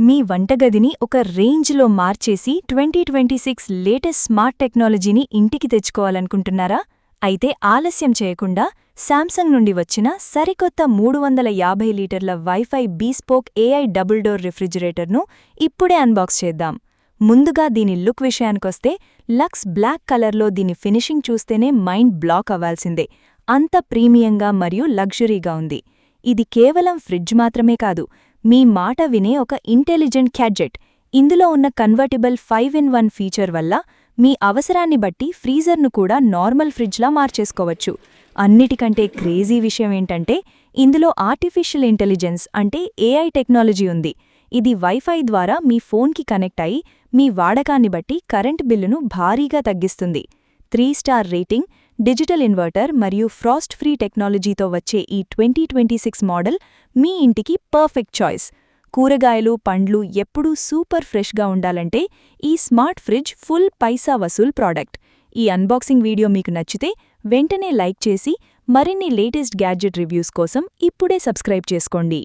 మీ వంటగదిని ఒక రేంజ్లో మార్చేసి 2026 లేటెస్ట్ స్మార్ట్ టెక్నాలజీని ఇంటికి తెచ్చుకోవాలనుకుంటున్నారా? అయితే ఆలస్యం చేయకుండా శాంసంగ్ నుండి వచ్చిన సరికొత్త 350 లీటర్ల wifi bespoke AI double door రిఫ్రిజిరేటర్ను ఇప్పుడే అన్బాక్స్ చేద్దాం. ముందుగా దీని లుక్ విషయానికొస్తే లక్స్ బ్లాక్ కలర్లో దీని ఫినిషింగ్ చూస్తేనే మైండ్ బ్లాక్ అవ్వాల్సిందే. అంత ప్రీమియంగా మరియు లగ్జరీగా ఉంది. ఇది కేవలం ఫ్రిడ్జ్ మాత్రమే కాదు, మీ మాట వినే ఒక ఇంటెలిజెంట్ గ్యాడ్జెట్. ఇందులో ఉన్న కన్వర్టిబుల్ 5-in-1 ఫీచర్ వల్ల మీ అవసరాన్ని బట్టి ఫ్రీజర్ను కూడా నార్మల్ ఫ్రిడ్జ్లా మార్చేసుకోవచ్చు. అన్నిటికంటే క్రేజీ విషయమేంటంటే ఇందులో ఆర్టిఫిషియల్ ఇంటెలిజెన్స్ అంటే ఏఐ టెక్నాలజీ ఉంది. ఇది వైఫై ద్వారా మీ ఫోన్కి కనెక్ట్ అయి మీ వాడకాన్ని బట్టి కరెంట్ బిల్లును భారీగా తగ్గిస్తుంది. 3 స్టార్ రేటింగ్, డిజిటల్ ఇన్వర్టర్ మరియు ఫ్రాస్ట్ ఫ్రీ టెక్నాలజీతో వచ్చే ఈ 2026 మోడల్ మీ ఇంటికి పర్ఫెక్ట్ చాయిస్. కూరగాయలు, పండ్లు ఎప్పుడూ సూపర్ ఫ్రెష్గా ఉండాలంటే ఈ స్మార్ట్ ఫ్రిడ్జ్ ఫుల్ పైసా వసూల్ ప్రాడక్ట్. ఈ అన్బాక్సింగ్ వీడియో మీకు నచ్చితే వెంటనే లైక్ చేసి మరిన్ని లేటెస్ట్ గ్యాడ్జెట్ రివ్యూస్ కోసం ఇప్పుడే సబ్స్క్రైబ్ చేసుకోండి.